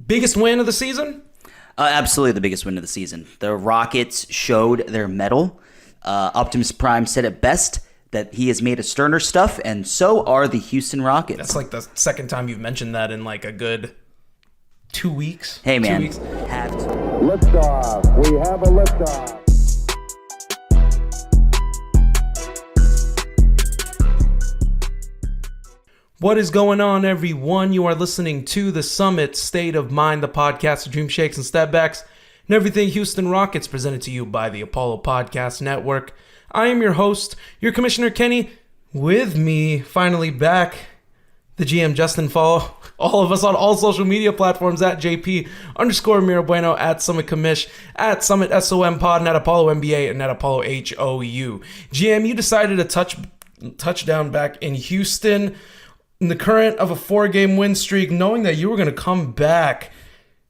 Biggest win of the season? Absolutely the biggest win of the season. The Rockets showed their mettle. Optimus Prime said it best that he has made a sterner stuff, and so are the Houston Rockets. That's like the second time you've mentioned that in like a good 2 weeks. Hey, man. 2 weeks. Have to. Liftoff. We have a liftoff. What is going on, everyone? You are listening to The Summit State of Mind, the podcast of Dream Shakes and Stepbacks, and everything Houston Rockets, presented to you by the Apollo Podcast Network. I am your host, your Commissioner Kenny. With me, finally back, the GM Justin. Follow all of us on all social media platforms at JP_Mirabueno, at Summit Commish, at Summit SOM Pod, and at Apollo NBA, and at Apollo HOU. GM, you decided to touchdown back in Houston in the current of a 4-game win streak, knowing that you were going to come back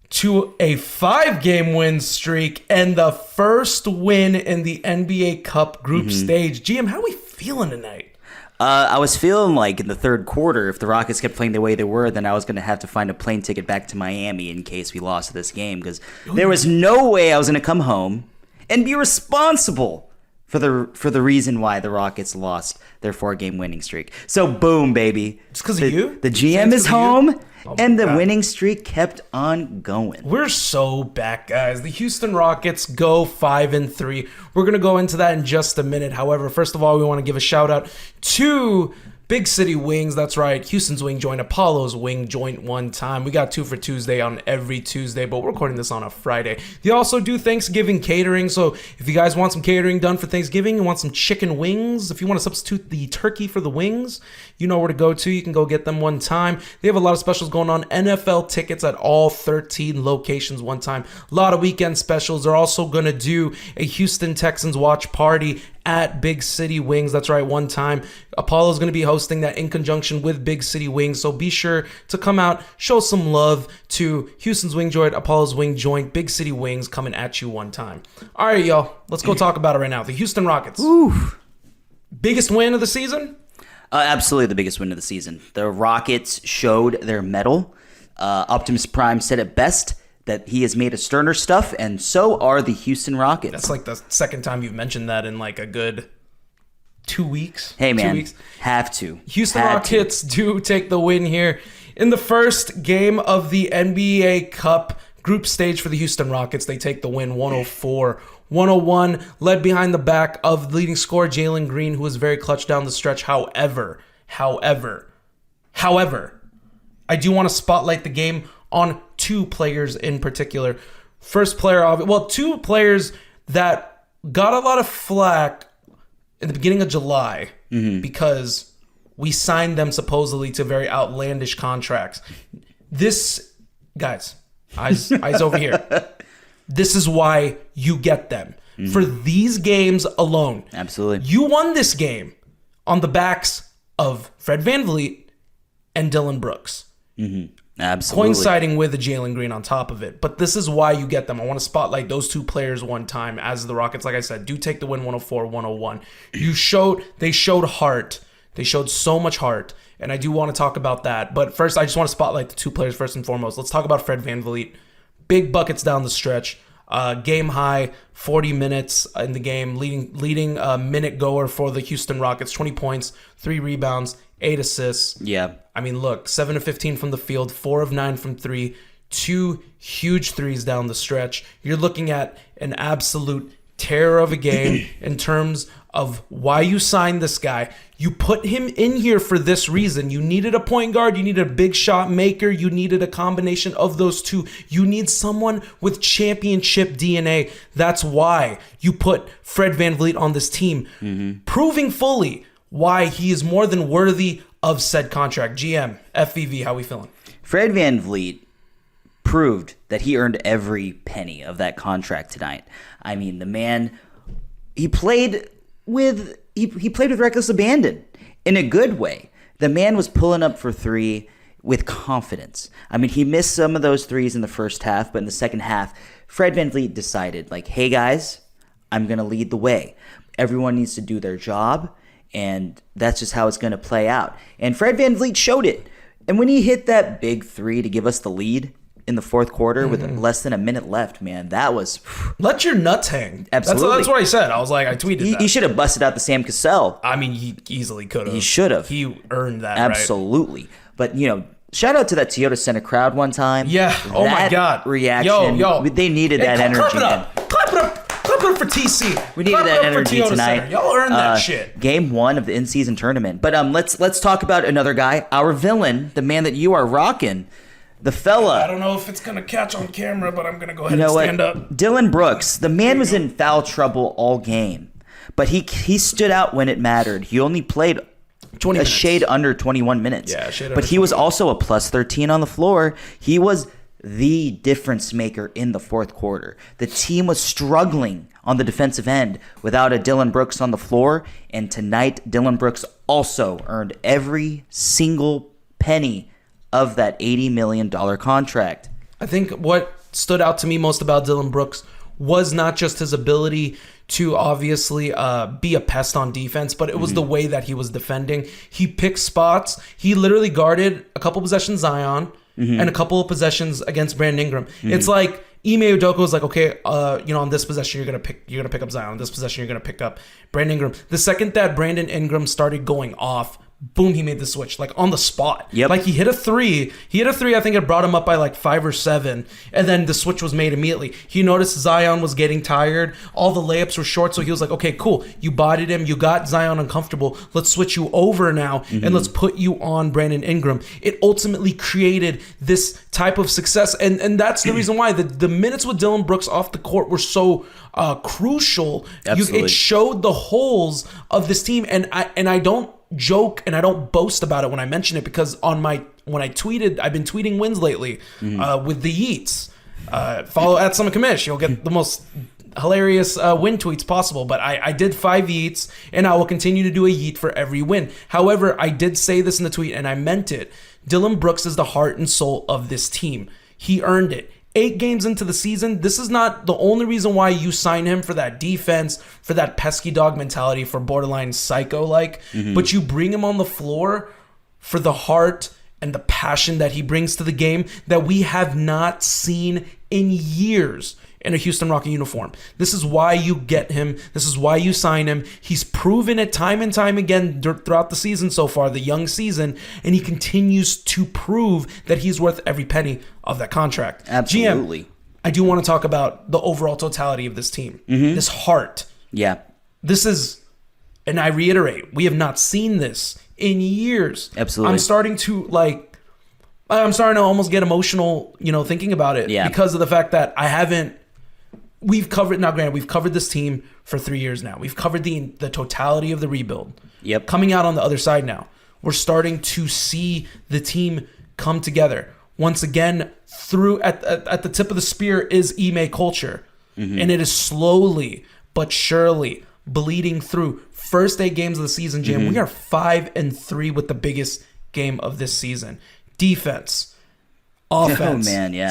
to a 5-game win streak and the first win in the NBA Cup group stage. GM, how are we feeling tonight? I was feeling like in the third quarter, if the Rockets kept playing the way they were, then I was going to have to find a plane ticket back to Miami in case we lost this game, because there was no way I was going to come home and be responsible for the reason why the Rockets lost their 4-game winning streak. So boom, baby. It's because of you? The GM is home, and the winning streak kept on going. We're so back, guys. The Houston Rockets go 5-3. We're going to go into that in just a minute. However, first of all, we want to give a shout out to Big City Wings. That's right. Houston's wing joint, Apollo's wing joint one time. We got 2 for Tuesday on every Tuesday, but we're recording this on a Friday. They also do Thanksgiving catering. So if you guys want some catering done for Thanksgiving, you want some chicken wings, if you want to substitute the turkey for the wings, you know where to go to. You can go get them one time. They have a lot of specials going on. NFL tickets at all 13 locations one time. A lot of weekend specials. They're also going to do a Houston Texans watch party at Big City Wings. That's right, one time. Apollo's going to be hosting that in conjunction with Big City Wings, so be sure to come out, show some love to Houston's Wing Joint, Apollo's Wing Joint, Big City Wings coming at you one time. All right, y'all, let's go talk about it right now. The Houston Rockets. Ooh. Biggest win of the season? Absolutely the biggest win of the season. The Rockets showed their mettle. Optimus Prime said it best that he has made a sterner stuff, and so are the Houston Rockets. That's like the second time you've mentioned that in like a good 2 weeks. Hey, man. 2 weeks. Have to. Houston Rockets do take the win here in the first game of the NBA Cup group stage for the Houston Rockets. They take the win 104-101, led behind the back of leading scorer Jalen Green, who was very clutch down the stretch. However, I do want to spotlight the game on 2 players in particular. First player, two players that got a lot of flack in the beginning of July because we signed them supposedly to very outlandish contracts. This, guys, eyes over here. This is why you get them. For these games alone. Absolutely. You won this game on the backs of Fred VanVleet and Dillon Brooks. Absolutely. Coinciding with a Jalen Green on top of it. But this is why you get them. I want to spotlight those 2 players one time as the Rockets, like I said, do take the win 104-101. They showed heart. They showed so much heart. And I do want to talk about that. But first, I just want to spotlight the 2 players first and foremost. Let's talk about Fred VanVleet. Big buckets down the stretch. Game high, 40 minutes in the game, leading minute goer for the Houston Rockets. 20 points, 3 rebounds, 8 assists. Yeah. I mean, look, 7 of 15 from the field, 4 of 9 from 3, 2 huge threes down the stretch. You're looking at an absolute terror of a game in terms of why you signed this guy. You put him in here for this reason. You needed a point guard. You needed a big shot maker. You needed a combination of those 2. You need someone with championship DNA. That's why you put Fred VanVleet on this team, proving fully why he is more than worthy of said contract. GM, FVV, how we feeling? Fred VanVleet proved that he earned every penny of that contract tonight. I mean, the man, he played with reckless abandon in a good way. The man was pulling up for 3 with confidence. I mean, he missed some of those threes in the first half, but in the second half, Fred VanVleet decided, like, hey guys, I'm going to lead the way. Everyone needs to do their job, and that's just how it's going to play out. And Fred VanVleet showed it. And when he hit that big 3 to give us the lead, in the fourth quarter with less than a minute left, man, that was... Let your nuts hang. Absolutely. That's what I said. I was like, I tweeted that. He should have busted out the Sam Cassell. I mean, he easily could have. He should have. He earned that, Absolutely. Right? But, shout out to that Toyota Center crowd one time. Yeah. Oh, my God. Reaction. Yo. They needed that energy. Clap it up. Clap it up for TC. We needed that energy tonight. Center. Y'all earned that shit. Game 1 of the in-season tournament. But let's talk about another guy, our villain, the man that you are rocking, the fella. I don't know if it's gonna catch on camera, but I'm gonna go ahead and stand up. Dillon Brooks, the man was in foul trouble all game, but he stood out when it mattered. He only played 20 minutes. Shade under 21 minutes. Yeah, shade under. But he was also a plus 13 on the floor. He was the difference maker in the fourth quarter. The team was struggling on the defensive end without a Dillon Brooks on the floor, and tonight Dillon Brooks also earned every single penny of that $80 million contract. I think what stood out to me most about Dillon Brooks was not just his ability to obviously be a pest on defense, but it was the way that he was defending. He picked spots. He literally guarded a couple possessions Zion and a couple of possessions against Brandon Ingram. It's like Ime Udoka was like, okay, on this possession you're gonna pick up Zion. On this possession you're gonna pick up Brandon Ingram. The second that Brandon Ingram started going off, boom, he made the switch, like on the spot. Yep. Like he hit a three. I think it brought him up by like 5 or 7. And then the switch was made immediately. He noticed Zion was getting tired. All the layups were short. So he was like, okay, cool. You bodied him. You got Zion uncomfortable. Let's switch you over now and let's put you on Brandon Ingram. It ultimately created this type of success. And that's the reason why the minutes with Dillon Brooks off the court were so crucial. It showed the holes of this team. And I don't joke and I don't boast about it when I mention it, because when I tweeted, I've been tweeting wins lately with the Yeets. Follow at Summit Commish. You'll get the most hilarious win tweets possible. But I did 5 Yeets, and I will continue to do a Yeet for every win. However, I did say this in the tweet, and I meant it. Dillon Brooks is the heart and soul of this team. He earned it. 8 games into the season, this is not the only reason why you sign him, for that defense, for that pesky dog mentality, for borderline psycho-like, but you bring him on the floor for the heart and the passion that he brings to the game that we have not seen in years in a Houston Rocket uniform. This is why you get him. This is why you sign him. He's proven it time and time again throughout the season so far, the young season, and he continues to prove that he's worth every penny of that contract. Absolutely. GM, I do want to talk about the overall totality of this team. This heart. Yeah. This is, and I reiterate, we have not seen this in years. Absolutely. I'm starting to almost get emotional, thinking about it. Yeah. Because of the fact that we've covered this team for 3 years now. We've covered the totality of the rebuild. Yep. Coming out on the other side now, we're starting to see the team come together. Once again, through at the tip of the spear is Ime culture. And it is slowly but surely bleeding through. First 8 games of the season, Jim, we are 5-3 with the biggest game of this season. Defense, offense,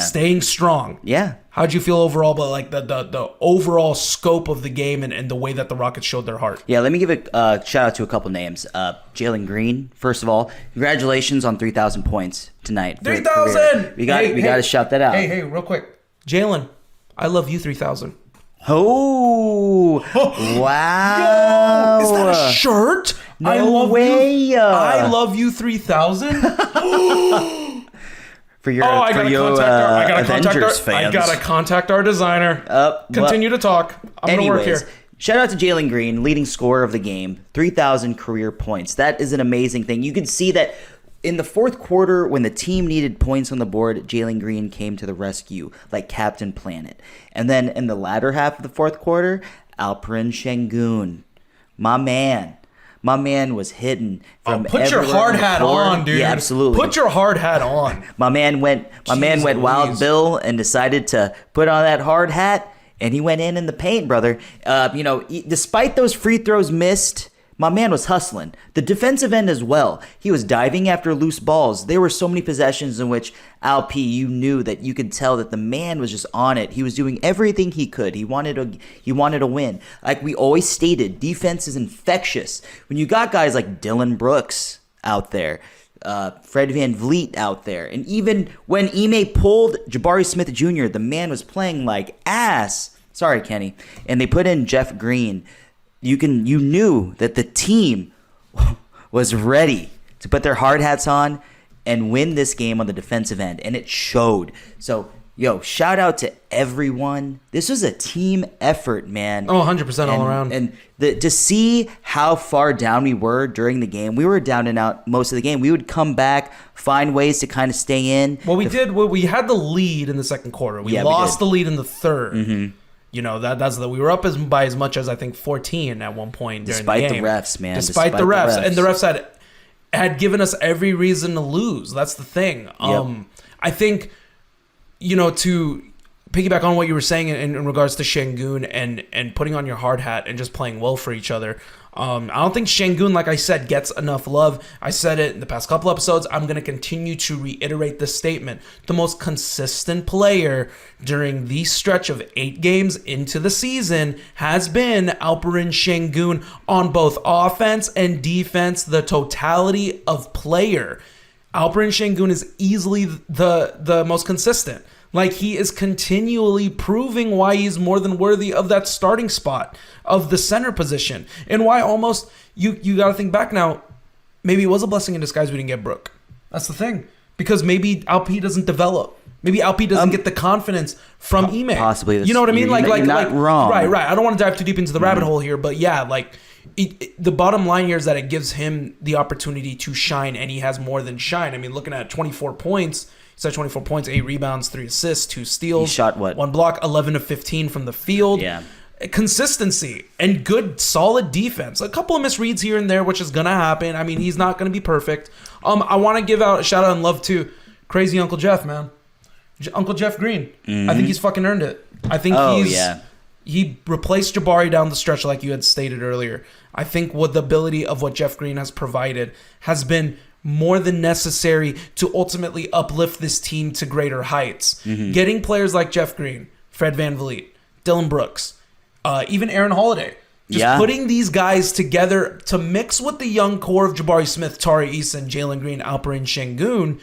staying strong. Yeah. How'd you feel overall about like the overall scope of the game and the way that the Rockets showed their heart? Yeah, let me give a shout out to a couple names. Jalen Green, first of all, congratulations on 3,000 points tonight. 3,000! We got to shout that out. Hey, real quick. Jalen, I love you 3,000. Oh, wow. Yo, is that a shirt? No way. I love you 3,000? For your, I fans. gotta contact our designer. Continue to talk. I'm gonna work here. Shout out to Jalen Green, leading scorer of the game, 3,000 career points. That is an amazing thing. You can see that in the fourth quarter, when the team needed points on the board, Jalen Green came to the rescue like Captain Planet. And then in the latter half of the fourth quarter, Alperen Sengun, my man was hidden from put your hard hat on, dude. Yeah, absolutely. Put your hard hat on. My man went Wild Bill and decided to put on that hard hat, and he went in the paint, brother. Despite those free throws missed, my man was hustling. The defensive end as well. He was diving after loose balls. There were so many possessions in which Alp, you knew that you could tell that the man was just on it. He was doing everything he could. He wanted to win. Like we always stated, defense is infectious. When you got guys like Dillon Brooks out there, Fred VanVleet out there. And even when Ime pulled Jabari Smith Jr., the man was playing like ass. Sorry, Kenny. And they put in Jeff Green. You knew that the team was ready to put their hard hats on and win this game on the defensive end. And it showed. So, shout out to everyone. This was a team effort, man. Oh, 100% all around. And to see how far down we were during the game, we were down and out most of the game. We would come back, find ways to kind of stay in. Well, we had the lead in the second quarter. We lost the lead in the third. Mm-hmm. We were up by as much as I think 14 at one point during the game. Despite the refs, man. Despite the refs. And the refs had given us every reason to lose. That's the thing. I think, to piggyback on what you were saying in regards to Sengun and putting on your hard hat and just playing well for each other. I don't think Sengun, like I said, gets enough love. I said it in the past couple episodes. I'm going to continue to reiterate this statement. The most consistent player during the stretch of 8 games into the season has been Alperen Sengun on both offense and defense, the totality of player. Alperen Sengun is easily the most consistent. Like, he is continually proving why he's more than worthy of that starting spot of the center position, and why almost you got to think back now. Maybe it was a blessing in disguise we didn't get Brook. That's the thing, because maybe Alp doesn't develop. Maybe Alp doesn't get the confidence from Ime. Possibly, you know what I mean? You're not wrong. Right. I don't want to dive too deep into the rabbit hole here, but yeah, the bottom line here is that it gives him the opportunity to shine, and he has more than shine. I mean, looking at 24 points. He's at 24 points, 8 rebounds, 3 assists, 2 steals. He shot what? 1 block, 11 of 15 from the field. Yeah. Consistency and good, solid defense. A couple of misreads here and there, which is going to happen. I mean, he's not going to be perfect. I want to give out a shout out and love to crazy Uncle Jeff, man. Uncle Jeff Green. Mm-hmm. I think he's fucking earned it. I think he replaced Jabari down the stretch like you had stated earlier. I think what the ability of what Jeff Green has provided has been more than necessary to ultimately uplift this team to greater heights. Mm-hmm. Getting players like Jeff Green, Fred VanVleet, Dillon Brooks, even Aaron Holiday. Just putting these guys together to mix with the young core of Jabari Smith, Tari Eason, Jalen Green, Alperen Sengun,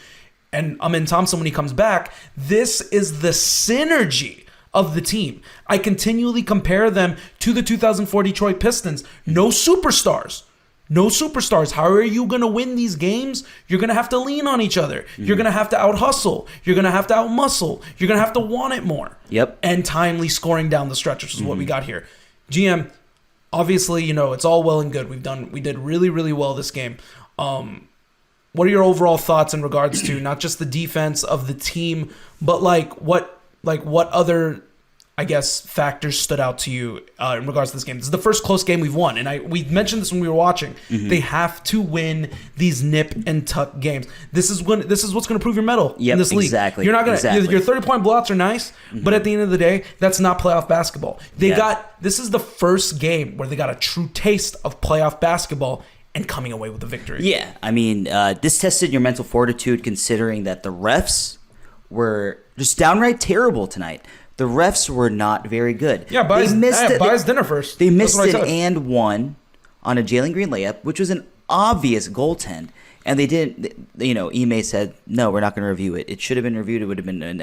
and Amin Thompson when he comes back. This is the synergy of the team. I continually compare them to the 2004 Detroit Pistons. No superstars. How are you going to win these games? You're going to have to lean on each other. Mm-hmm. You're going to have to out-hustle. You're going to have to out-muscle. You're going to have to want it more. Yep. And timely scoring down the stretch, which is what we got here. GM, obviously, it's all well and good. We did really, really well this game. What are your overall thoughts in regards to not just the defense of the team, but what other, I guess, factors stood out to you in regards to this game? This is the first close game we've won, and we mentioned this when we were watching. Mm-hmm. They have to win these nip and tuck games. This is what's going to prove your mettle in this league. Exactly. You're not going to your 30-point blowouts are nice, but at the end of the day, that's not playoff basketball. This is the first game where they got a true taste of playoff basketball and coming away with the victory. Yeah, I mean, this tested your mental fortitude, considering that the refs were just downright terrible tonight. The refs were not very good. Yeah, buy his dinner first. They missed it and one on a Jalen Green layup, which was an obvious goaltend. And they didn't, Ime said, no, we're not going to review it. It should have been reviewed. It would have been,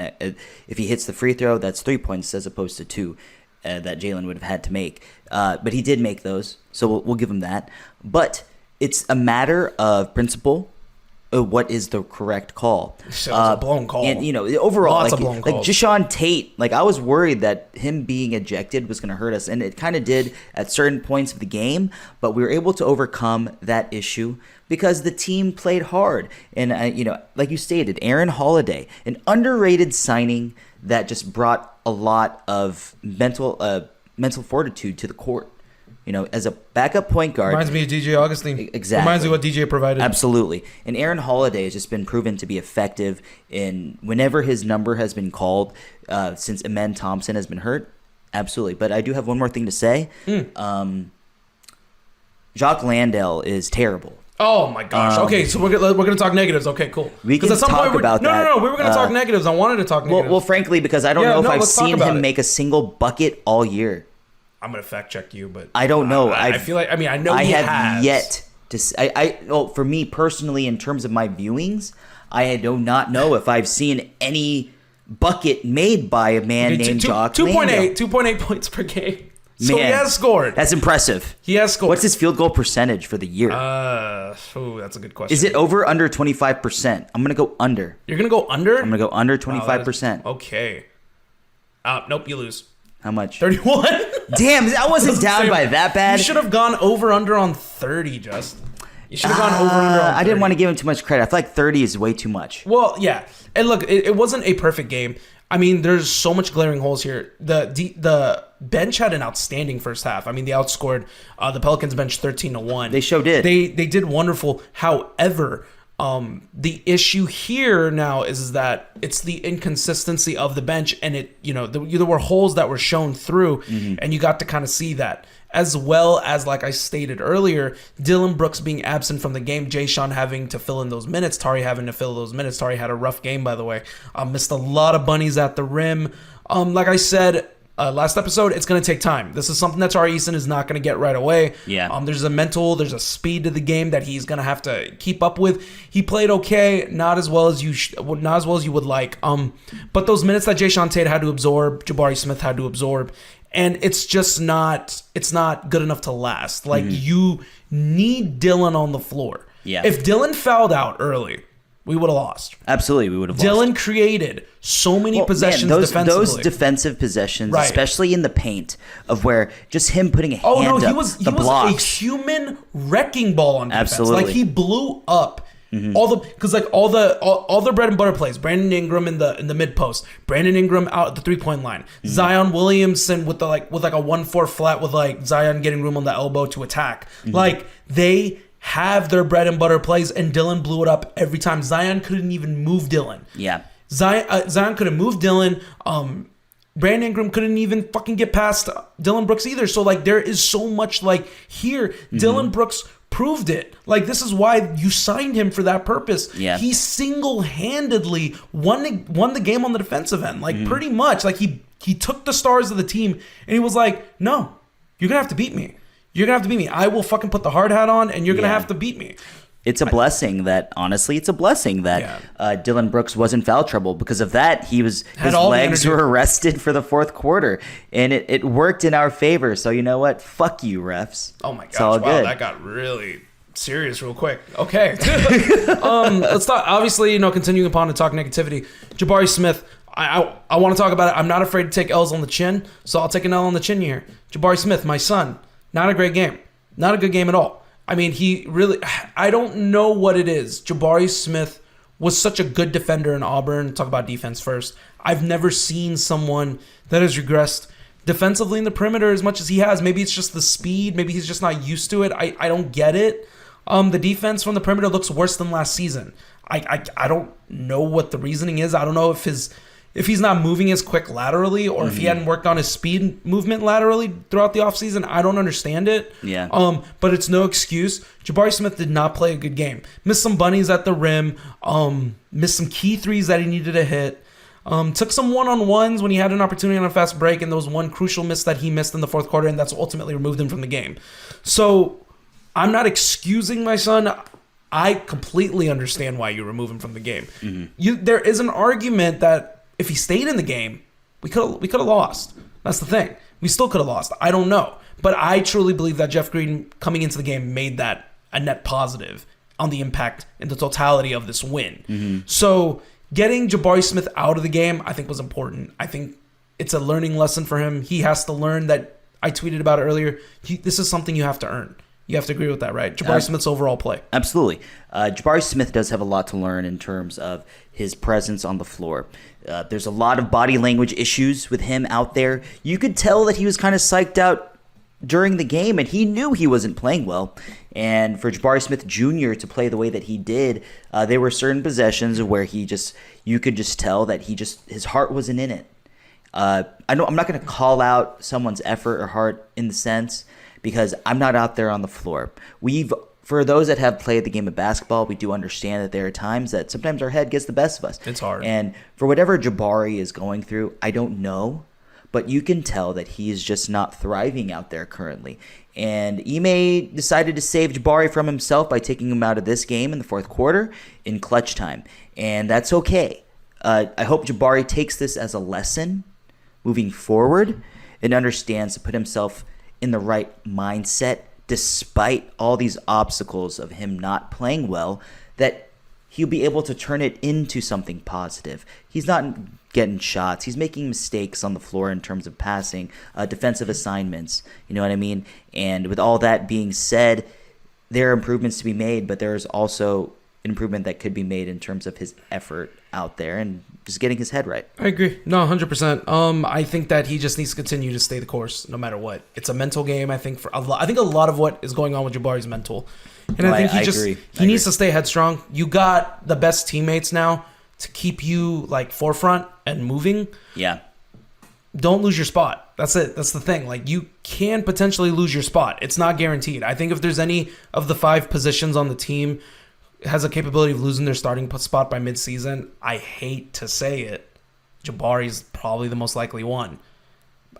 if he hits the free throw, that's 3 points as opposed to 2 that Jalen would have had to make. But he did make those, so we'll give him that. But it's a matter of principle. What is the correct call? So it's a blown call. And, overall, Lots of blown calls. Jashawn Tate, I was worried that him being ejected was going to hurt us, and it kind of did at certain points of the game, but we were able to overcome that issue because the team played hard. And, like you stated, Aaron Holiday, an underrated signing that just brought a lot of mental fortitude to the court. As a backup point guard. Reminds me of DJ Augustine. Exactly. Reminds me of what DJ provided. Absolutely. And Aaron Holiday has just been proven to be effective in whenever his number has been called since Amin Thompson has been hurt. Absolutely. But I do have one more thing to say. Jock Landale is terrible. Oh my gosh. Okay, so we're gonna talk negatives. Okay, cool. We can talk about that. No. We were gonna talk negatives. I wanted to talk negatives. Well, frankly, because I don't know if I've seen him make a single bucket all year. I'm gonna fact check you, but I don't know. I feel like I know I he have has. yet Well, for me personally, in terms of my viewings, I do not know if I've seen any bucket made by a man named Jock Landale. 2.8 points per game. So he Man, has scored. That's impressive. He has scored. What's his field goal percentage for the year? That's a good question. Is it over under 25%? I'm going to go under. You're going to go under? I'm going to go under 25%. Okay. Nope, you lose. How much? 31. Damn, I wasn't down by that bad. You should have gone over under on 30, just. You should have gone over under on 30. I didn't want to give him too much credit. I feel like 30 is way too much. Well, yeah. And look, it wasn't a perfect game. I mean, there's so much glaring holes here. The bench had an outstanding first half. I mean, they outscored the Pelicans bench 13-1. They sure did. They did wonderful. However, the issue here now is that it's the inconsistency of the bench, and there were holes that were shown through, and you got to kind of see that. As well as, like I stated earlier, Dillon Brooks being absent from the game, Jay Sean having to fill in those minutes, Tari having to fill those minutes. Tari had a rough game, by the way. Missed a lot of bunnies at the rim. Like I said last episode, it's going to take time. This is something that Tari Eason is not going to get right away. Yeah. There's a speed to the game that he's going to have to keep up with. He played okay, not as well as you would like. But those minutes that Jay Sean Tate had to absorb, Jabari Smith had to absorb. And it's just not good enough to last. Like, you need Dillon on the floor. Yeah. If Dillon fouled out early, we would have lost. Absolutely, we would have lost. Dillon created so many possessions defensively. Those defensive possessions, right, especially in the paint, of where just him putting a hand up, he was a human wrecking ball on defense. Absolutely. Like, he blew up. All the bread and butter plays. Brandon Ingram in the mid post. Brandon Ingram out at the 3-point line. Zion Williamson with a 1-4 flat with like Zion getting room on the elbow to attack. Like, they have their bread and butter plays, and Dillon blew it up every time. Zion couldn't even move Dillon. Yeah. Zion couldn't move Dillon. Brandon Ingram couldn't even fucking get past Dillon Brooks either. So, like, there is so much, like, here. Dillon Brooks proved it. Like, this is why you signed him for that purpose. Yeah. He single-handedly won the game on the defensive end. Like, pretty much. Like, he took the stars of the team, and he was like, no, you're going to have to beat me. You're going to have to beat me. I will fucking put the hard hat on, and you're going to have to beat me. It's a blessing that Dillon Brooks was in foul trouble. Because of that, his legs were arrested for the fourth quarter, and it worked in our favor. So you know what? Fuck you, refs. Oh my gosh! Wow, good. That got really serious real quick. Okay, let's talk. Obviously, continuing upon to talk negativity. Jabari Smith. I want to talk about it. I'm not afraid to take L's on the chin, so I'll take an L on the chin here. Jabari Smith, my son, not a great game. Not a good game at all. I mean, I don't know what it is. Jabari Smith was such a good defender in Auburn. Talk about defense first. I've never seen someone that has regressed defensively in the perimeter as much as he has. Maybe it's just the speed. Maybe he's just not used to it. I don't get it. The defense from the perimeter looks worse than last season. I don't know what the reasoning is. I don't know if he's not moving as quick laterally, or if he hadn't worked on his speed movement laterally throughout the offseason. I don't understand it. Yeah. But it's no excuse. Jabari Smith did not play a good game. Missed some bunnies at the rim. Missed some key threes that he needed to hit. Took some one-on-ones when he had an opportunity on a fast break, and there was one crucial miss that he missed in the fourth quarter, and that's ultimately removed him from the game. So I'm not excusing my son. I completely understand why you remove him from the game. There is an argument that if he stayed in the game, we could have lost. That's the thing. We still could have lost. I don't know. But I truly believe that Jeff Green coming into the game made that a net positive on the impact and the totality of this win. So getting Jabari Smith out of the game, I think, was important. I think it's a learning lesson for him. He has to learn that. I tweeted about it earlier. This is something you have to earn. You have to agree with that, right? Jabari Smith's overall play. Absolutely. Jabari Smith does have a lot to learn in terms of his presence on the floor. There's a lot of body language issues with him out there. You could tell that he was kind of psyched out during the game, and he knew he wasn't playing well. And for Jabari Smith Jr. to play the way that he did, there were certain possessions where you could just tell that his heart wasn't in it. I'm not going to call out someone's effort or heart in the sense, because I'm not out there on the floor. For those that have played the game of basketball, we do understand that there are times that sometimes our head gets the best of us. It's hard. And for whatever Jabari is going through, I don't know. but you can tell that he is just not thriving out there currently. And Ime decided to save Jabari from himself by taking him out of this game in the fourth quarter in clutch time. And that's okay. I hope Jabari takes this as a lesson moving forward and understands to put himself in the right mindset despite all these obstacles of him not playing well, that he'll be able to turn it into something positive. He's not getting shots. He's making mistakes on the floor in terms of passing, defensive assignments. You know what I mean? And with all that being said, there are improvements to be made, but there's also an improvement that could be made in terms of his effort out there and just getting his head right. I agree. No, 100%. I think that he just needs to continue to stay the course no matter what. It's a mental game, I think. I think a lot of what is going on with Jabari is mental. And I think he needs to stay headstrong. You got the best teammates now to keep you like forefront and moving. Yeah. Don't lose your spot. That's it. That's the thing. Like, you can potentially lose your spot. It's not guaranteed. I think if there's any of the 5 positions on the team has a capability of losing their starting spot by midseason, I hate to say it, Jabari's probably the most likely one.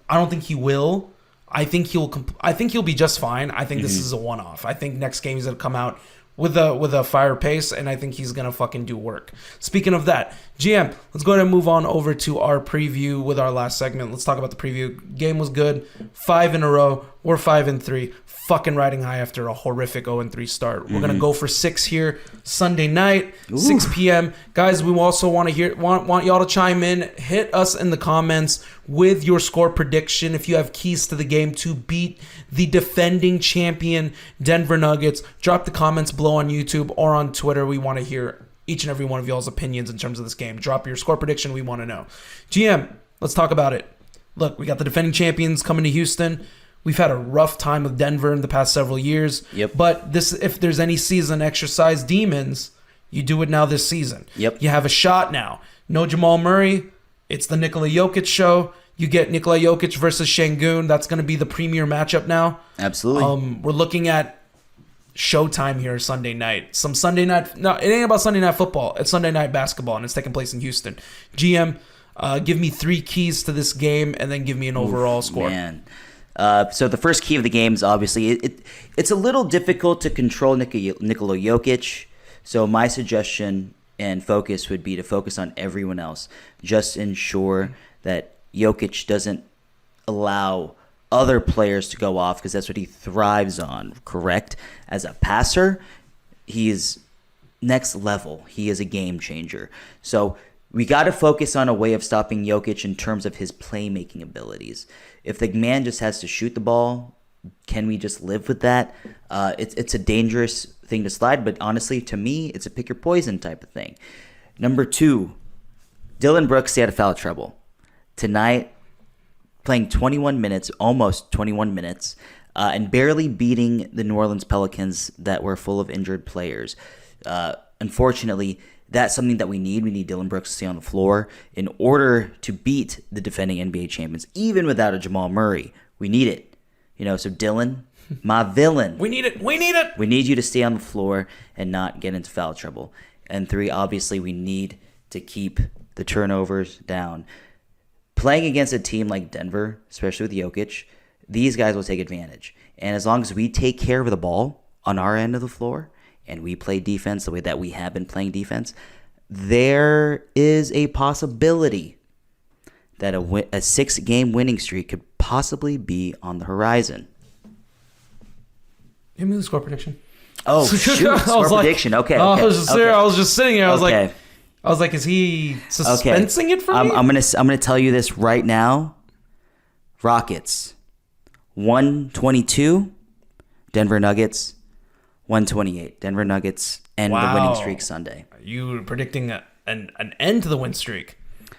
I don't think he will. I think he'll be just fine. I think this is a one-off. I think next game he's gonna come out with a fire pace, and I think he's gonna fucking do work. Speaking of that, GM, let's go ahead and move on over to our preview with our last segment. Let's talk about the preview. Game was good. 5 in a row. We're 5-3. Fucking riding high after a horrific 0-3 start. We're gonna go for 6 here Sunday night, 6 p.m. Guys, we also want y'all to chime in. Hit us in the comments with your score prediction if you have keys to the game to beat the defending champion Denver Nuggets. Drop the comments below on YouTube or on Twitter. We want to hear each and every one of y'all's opinions in terms of this game. Drop your score prediction. We want to know. GM, let's talk about it. Look, we got the defending champions coming to Houston. We've had a rough time with Denver in the past several years. Yep. But if there's any season exercise demons, you do it now this season. Yep. You have a shot now. No Jamal Murray. It's the Nikola Jokic show. You get Nikola Jokic versus Sengun. That's going to be the premier matchup now. Absolutely. We're looking at Showtime here Sunday night. Some Sunday night. No, it ain't about Sunday night football. It's Sunday night basketball, and it's taking place in Houston. GM, give me 3 keys to this game, and then give me an overall score. Man. So the first key of the game is obviously it's a little difficult to control Nikola Jokic. So my suggestion and focus would be to focus on everyone else. Just ensure that Jokic doesn't allow other players to go off, because that's what he thrives on, correct? As a passer, he is next level. He is a game changer. So we got to focus on a way of stopping Jokic in terms of his playmaking abilities. If the man just has to shoot the ball, can we just live with that? It's a dangerous thing to slide, but honestly, to me, it's a pick your poison type of thing. Number 2, Dillon Brooks stay out of foul trouble. Tonight, playing 21 minutes, almost 21 minutes, and barely beating the New Orleans Pelicans that were full of injured players. Unfortunately, that's something that we need. We need Dillon Brooks to stay on the floor in order to beat the defending NBA champions, even without a Jamal Murray. We need it. So Dillon, my villain. We need it. We need it. We need you to stay on the floor and not get into foul trouble. And 3, obviously, we need to keep the turnovers down. Playing against a team like Denver, especially with Jokic, these guys will take advantage. And as long as we take care of the ball on our end of the floor, and we play defense the way that we have been playing defense, there is a possibility that a 6-game winning streak could possibly be on the horizon. Give me the score prediction. Oh, shoot. Score prediction. Okay. I was just sitting here. I was Okay. like, is he suspensing it for me? I'm gonna tell you this right now. Rockets 122, Denver Nuggets 128. Denver Nuggets end the winning streak Sunday. You were predicting an end to the win streak.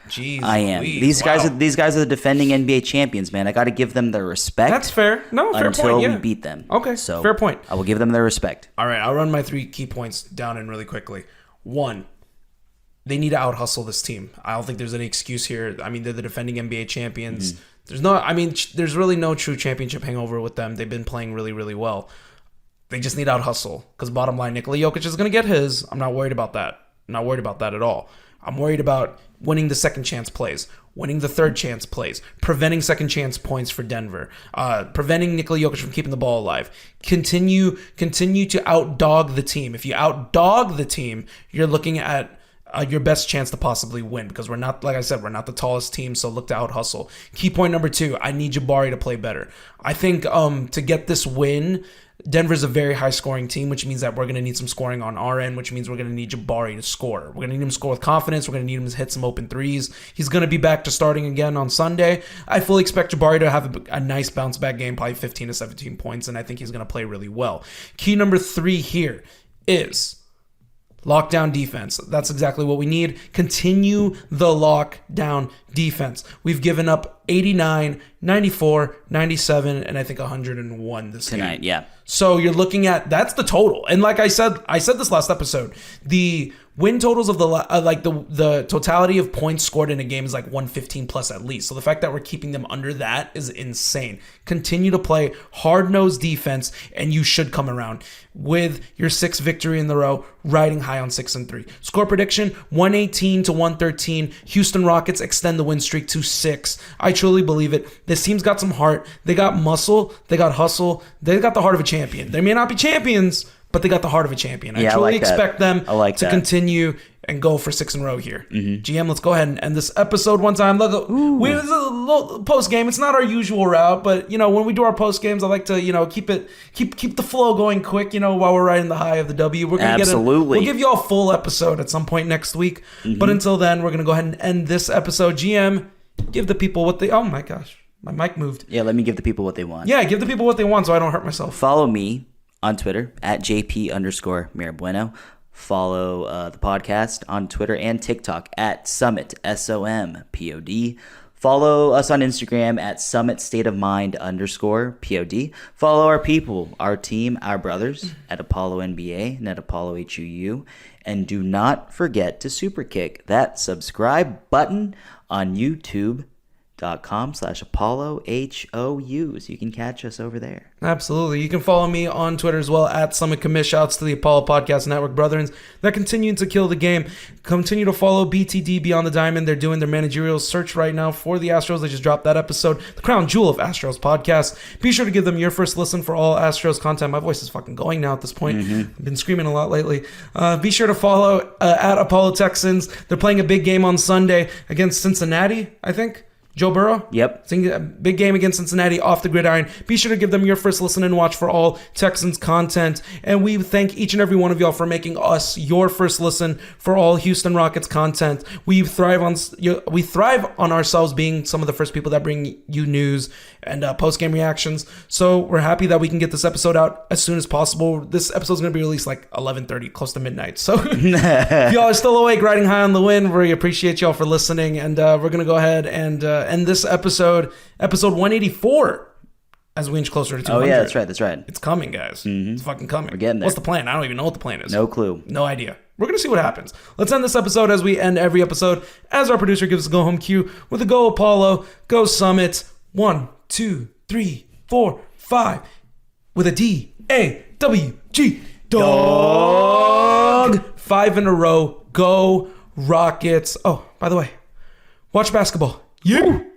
Jeez, I am. Louise. These guys are the defending NBA champions, man. I got to give them their respect. That's fair. No, fair until point. Yeah. we beat them. Okay, so fair point. I will give them their respect. All right, I'll run my 3 key points down in really quickly. 1, they need to out-hustle this team. I don't think there's any excuse here. I mean, they're the defending NBA champions. There's really no true championship hangover with them. They've been playing really, really well. They just need out-hustle, because bottom line, Nikola Jokic is going to get his. I'm not worried about that. I'm not worried about that at all. I'm worried about winning the second chance plays, winning the third chance plays, preventing second chance points for Denver, preventing Nikola Jokic from keeping the ball alive. Continue to outdog the team. If you outdog the team, you're looking at your best chance to possibly win, because we're not, like I said, we're not the tallest team, so look to out hustle. Key point number 2, I need Jabari to play better. I think to get this win, Denver's a very high scoring team, which means that we're going to need some scoring on our end, which means we're going to need Jabari to score. We're going to need him to score with confidence. We're going to need him to hit some open threes. He's going to be back to starting again on Sunday. I fully expect Jabari to have a nice bounce back game, probably 15 to 17 points, and I think he's going to play really well. Key number 3 here is lockdown defense. That's exactly what we need. Continue the lockdown defense. We've given up 89, 94, 97, and I think 101 this tonight. game. Yeah. So you're looking at, that's the total. And like I said this last episode, the win totals of the totality of points scored in a game is like 115 plus at least. So the fact that we're keeping them under that is insane. Continue to play hard-nosed defense, and you should come around with your 6th victory in the row, riding high on 6-3. Score prediction, 118 to 113. Houston Rockets extend the win streak to 6. I truly believe it. This team's got some heart. They got muscle. They got hustle. They got the heart of a champion. They may not be champions, but they got the heart of a champion. I truly expect them to continue and go for 6 in a row here. GM, let's go ahead and end this episode one time. Look, this is a little post game. It's not our usual route, but when we do our post games, I like to keep the flow going quick. While we're riding the high of the W, we're gonna we'll give you all a full episode at some point next week. But until then, we're gonna go ahead and end this episode. GM, give the people what they. Oh my gosh, my mic moved. Yeah, let me give the people what they want. Yeah, give the people what they want so I don't hurt myself. Follow me on Twitter at JP_Mirabueno. Follow the podcast on Twitter and TikTok at Summit, SOMPOD. Follow us on Instagram at SummitStateOfMind_POD. Follow our people, our team, our brothers at Apollo NBA and at Apollo HUU. And do not forget to super kick that subscribe button on YouTube.com/ApolloHOU so you can catch us over there. Absolutely. You can follow me on Twitter as well at Summit Commish. Shouts to the Apollo Podcast Network brethrens that continue to kill the game. Continue to follow BTD Beyond the Diamond. They're doing their managerial search right now for the Astros. They just dropped that episode, the crown jewel of Astros podcast. Be sure to give them your first listen for all Astros content. My voice is fucking going now at this point. I've been screaming a lot lately. Be sure to follow at Apollo Texans. They're playing a big game on Sunday against Cincinnati, I think. Joe Burrow? Yep. It's a big game against Cincinnati off the gridiron. Be sure to give them your first listen and watch for all Texans content. And we thank each and every one of y'all for making us your first listen for all Houston Rockets content. We thrive on ourselves being some of the first people that bring you news and post-game reactions. So we're happy that we can get this episode out as soon as possible. This episode is going to be released like 11:30, close to midnight. So if y'all are still awake, riding high on the wind, we appreciate y'all for listening. And we're going to go ahead and end this episode 184, as we inch closer to 200. Oh, yeah, that's right. It's coming, guys. It's fucking coming. We're getting there. What's the plan? I don't even know what the plan is. No clue. No idea. We're going to see what happens. Let's end this episode as we end every episode, as our producer gives us a go-home cue with a Go Apollo, Go Summit, 1, 2, 3, 4, 5, with a D-A-W-G. Dog. 5 in a row. Go Rockets. Oh, by the way, watch basketball. You.